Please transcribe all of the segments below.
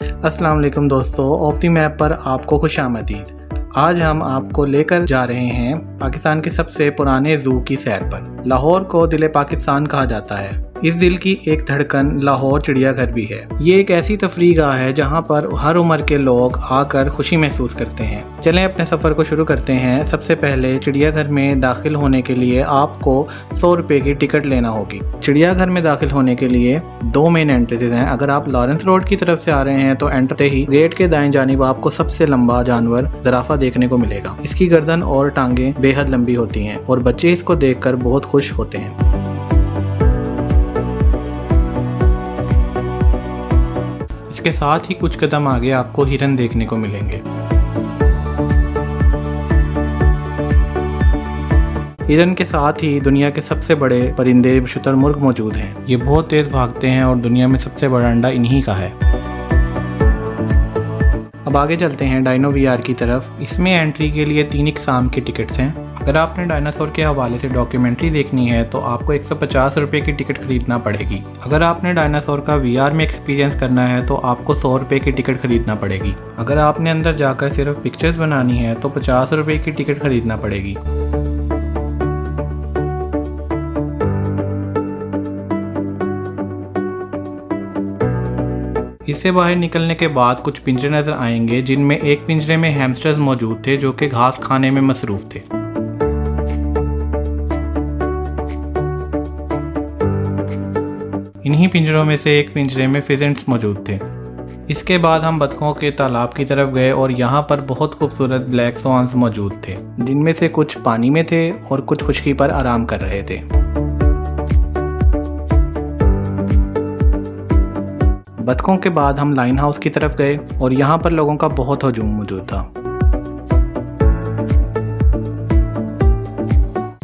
अस्सलाम वालेकुम दोस्तों, ऑफ द मैप पर आपको खुशामदीद। आज हम आपको लेकर जा रहे हैं पाकिस्तान के सबसे पुराने ज़ू की सैर पर। लाहौर को दिल पाकिस्तान कहा जाता है। इस दिल की एक धड़कन लाहौर चिड़ियाघर भी है। ये एक ऐसी तफरीगाह है जहाँ पर हर उम्र के लोग आकर खुशी महसूस करते हैं। चलें अपने सफ़र को शुरू करते हैं। सबसे पहले चिड़ियाघर में दाखिल होने के लिए आपको 100 रुपये की टिकट लेना होगी। चिड़ियाघर में दाखिल होने के लिए 2 मेन एंट्रेंसेस हैं। अगर आप लॉरेंस रोड की तरफ से आ रहे हैं तो एंट्रते ही गेट के दाएं जानिब आपको सबसे लंबा जानवर ज़राफ़ा देखने को मिलेगा। इसकी गर्दन और टांगें बेहद लंबी होती हैं और बच्चे इसको देखकर बहुत खुश होते हैं। इसके साथ ही कुछ कदम आगे आपको हिरन देखने को मिलेंगे। हिरन के साथ ही दुनिया के सबसे बड़े परिंदे शुतुरमुर्ग मौजूद हैं। ये बहुत तेज भागते हैं और दुनिया में सबसे बड़ा अंडा इन्हीं का है। अब आगे चलते हैं डायनो वीआर की तरफ। इसमें एंट्री के लिए 3 इकसाम के टिकट्स हैं। अगर आपने डायनासोर के हवाले से डॉक्यूमेंट्री देखनी है तो आपको 150 रुपये की टिकट खरीदना पड़ेगी। अगर आपने डायनासोर का वीआर में एक्सपीरियंस करना है तो आपको 100 रुपये की टिकट खरीदना पड़ेगी। अगर आपने अंदर जाकर सिर्फ पिक्चर्स बनानी है तो 50 रुपये की टिकट खरीदना पड़ेगी। इससे बाहर निकलने के बाद कुछ पिंजरे नजर आएंगे, जिनमें एक पिंजरे में हैमस्टर्स मौजूद थे जो कि घास खाने में मसरूफ थे। इन्हीं पिंजरों में से एक पिंजरे में फिजेंट्स मौजूद थे। इसके बाद हम बतखों के तालाब की तरफ गए और यहाँ पर बहुत खूबसूरत ब्लैक स्वान्स मौजूद थे, जिनमें से कुछ पानी में थे और कुछ खुश्की पर आराम कर रहे थे। बतखों के बाद हम लाइन हाउस की तरफ गए और यहाँ पर लोगों का बहुत हजूम मौजूद था।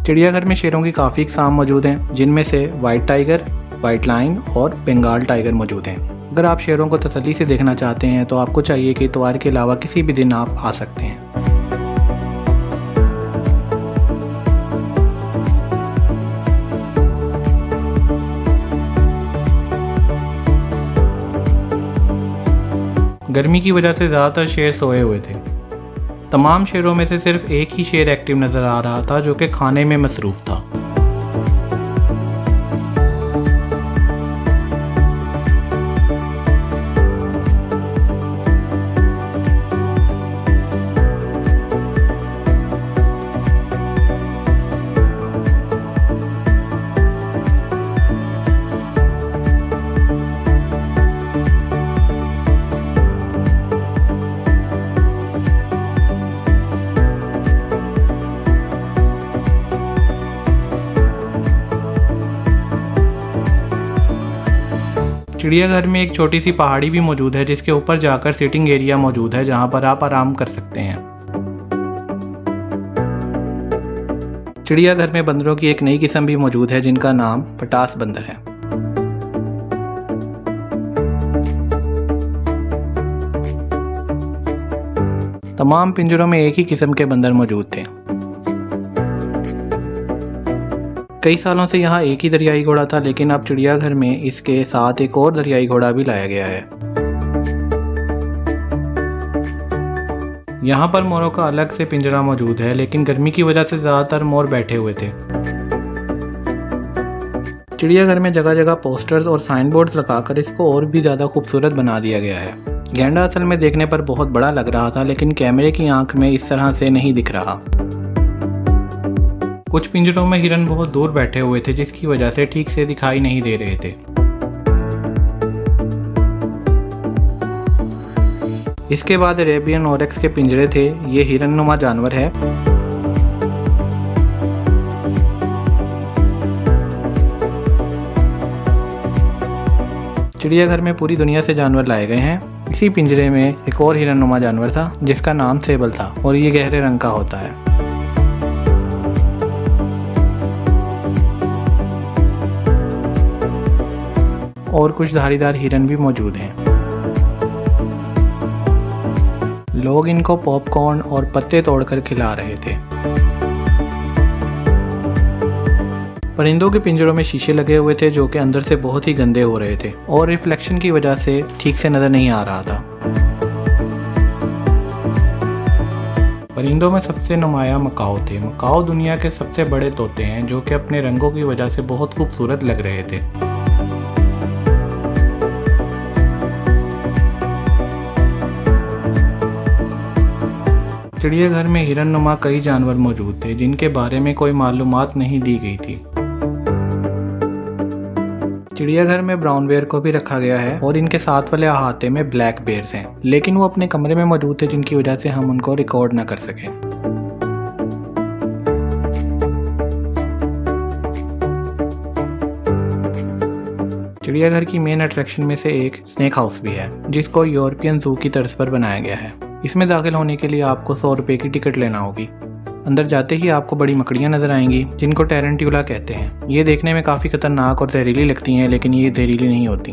चिड़ियाघर में शेरों की काफ़ी इकसाम मौजूद हैं, जिनमें से वाइट टाइगर, वाइट लाइन और बंगाल टाइगर मौजूद हैं। अगर आप शेरों को तसल्ली से देखना चाहते हैं तो आपको चाहिए कि इतवार के अलावा किसी भी दिन आप आ सकते हैं। गर्मी की वजह से ज़्यादातर शेर सोए हुए थे। तमाम शेरों में से सिर्फ एक ही शेर एक्टिव नज़र आ रहा था जो कि खाने में मसरूफ़ था। चिड़ियाघर में एक छोटी सी पहाड़ी भी मौजूद है जिसके ऊपर जाकर सिटिंग एरिया मौजूद है जहां पर आप आराम कर सकते हैं। चिड़ियाघर में बंदरों की एक नई किस्म भी मौजूद है जिनका नाम पटास बंदर है। तमाम पिंजरों में एक ही किस्म के बंदर मौजूद थे। कई सालों से यहाँ एक ही दरियाई घोड़ा था, लेकिन अब चिड़ियाघर में इसके साथ एक और दरियाई घोड़ा भी लाया गया है। यहाँ पर मोरों का अलग से पिंजरा मौजूद है, लेकिन गर्मी की वजह से ज़्यादातर मोर बैठे हुए थे। चिड़ियाघर में जगह जगह पोस्टर्स और साइन बोर्ड्स लगाकर इसको और भी ज़्यादा खूबसूरत बना दिया गया है। गैंडा असल में देखने पर बहुत बड़ा लग रहा था, लेकिन कैमरे की आंख में इस तरह से नहीं दिख रहा। कुछ पिंजरों में हिरन बहुत दूर बैठे हुए थे जिसकी वजह से ठीक से दिखाई नहीं दे रहे थे। इसके बाद अरेबियन ओरेक्स के पिंजरे थे। ये हिरननुमा जानवर है। चिड़ियाघर में पूरी दुनिया से जानवर लाए गए हैं। इसी पिंजरे में एक और हिरननुमा जानवर था जिसका नाम सेबल था और ये गहरे रंग का होता है। और कुछ धारीदार हिरन भी मौजूद हैं। लोग इनको पॉपकॉर्न और पत्ते तोड़कर खिला रहे थे। परिंदों के पिंजरों में शीशे लगे हुए थे जो कि अंदर से बहुत ही गंदे हो रहे थे और रिफ्लेक्शन की वजह से ठीक से नज़र नहीं आ रहा था। परिंदों में सबसे नुमाया मकाओ थे। मकाओ दुनिया के सबसे बड़े तोते हैं जो कि अपने रंगों की वजह से बहुत खूबसूरत लग रहे थे। चिड़ियाघर में हिरननुमा कई जानवर मौजूद थे जिनके बारे में कोई मालूमात नहीं दी गई थी। चिड़ियाघर में ब्राउन बेयर को भी रखा गया है और इनके साथ वाले अहाते में ब्लैक बेयर्स हैं, लेकिन वो अपने कमरे में मौजूद थे जिनकी वजह से हम उनको रिकॉर्ड ना कर सके। चिड़ियाघर की मेन अट्रैक्शन में से एक स्नेक हाउस भी है जिसको यूरोपियन जू की तर्ज पर बनाया गया है। इसमें दाखिल होने के लिए आपको 100 रुपये की टिकट लेना होगी। अंदर जाते ही आपको बड़ी मकड़ियाँ नजर आएंगी जिनको टैरेंट्यूला कहते हैं। ये देखने में काफ़ी खतरनाक और जहरीली लगती हैं, लेकिन ये जहरीली नहीं होती।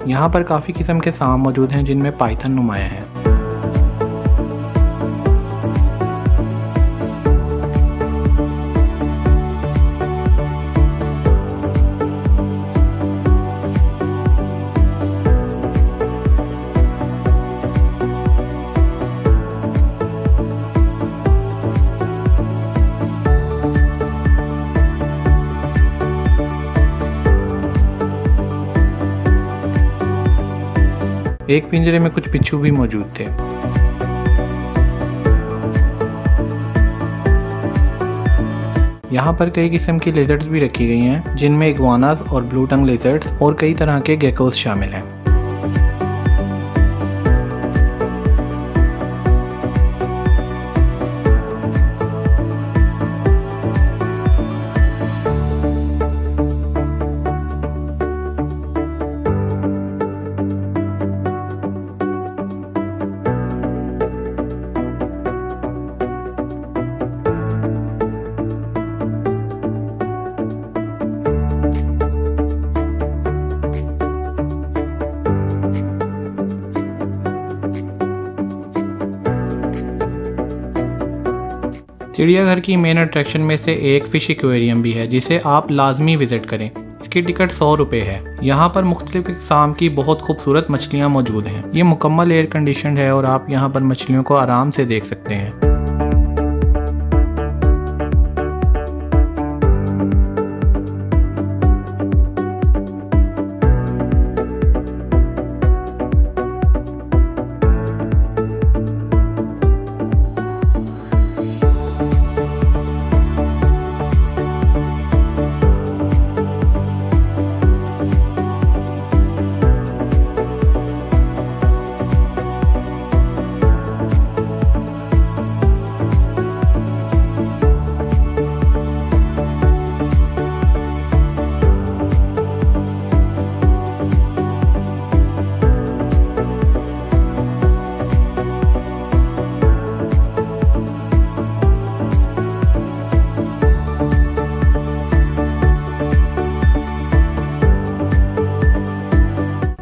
यहाँ पर काफ़ी किस्म के सांप मौजूद हैं जिनमें पाइथन नुमाया है। एक पिंजरे में कुछ बिच्छू भी मौजूद थे। यहाँ पर कई किस्म की लेजर्ड्स भी रखी गई हैं जिनमें इग्वानास और ब्लू टंग लेजर्ड्स और कई तरह के गेकोस शामिल हैं। चिड़ियाघर की मेन अट्रैक्शन में से एक फिश एक्वेरियम भी है जिसे आप लाजमी विजिट करें। इसकी टिकट 100 रुपये है। यहाँ पर मुख्तलिफ इक़साम की बहुत खूबसूरत मछलियाँ मौजूद हैं। ये मुकम्मल एयर कंडीशनड है और आप यहाँ पर मछलियों को आराम से देख सकते हैं।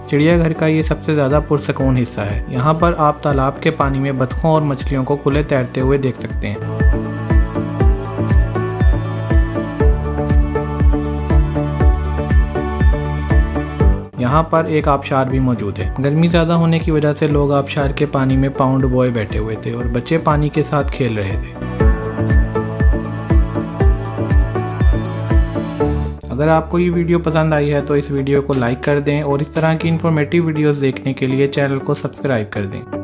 चिड़ियाघर का ये सबसे ज़्यादा पुरसकून हिस्सा है। यहाँ पर आप तालाब के पानी में बतखों और मछलियों को खुले तैरते हुए देख सकते हैं। यहाँ पर एक आबशार भी मौजूद है। गर्मी ज़्यादा होने की वजह से लोग आबशार के पानी में पाँव डुबोए बैठे हुए थे और बच्चे पानी के साथ खेल रहे थे। अगर आपको ये वीडियो पसंद आई है तो इस वीडियो को लाइक कर दें और इस तरह की इन्फॉर्मेटिव वीडियोस देखने के लिए चैनल को सब्सक्राइब कर दें।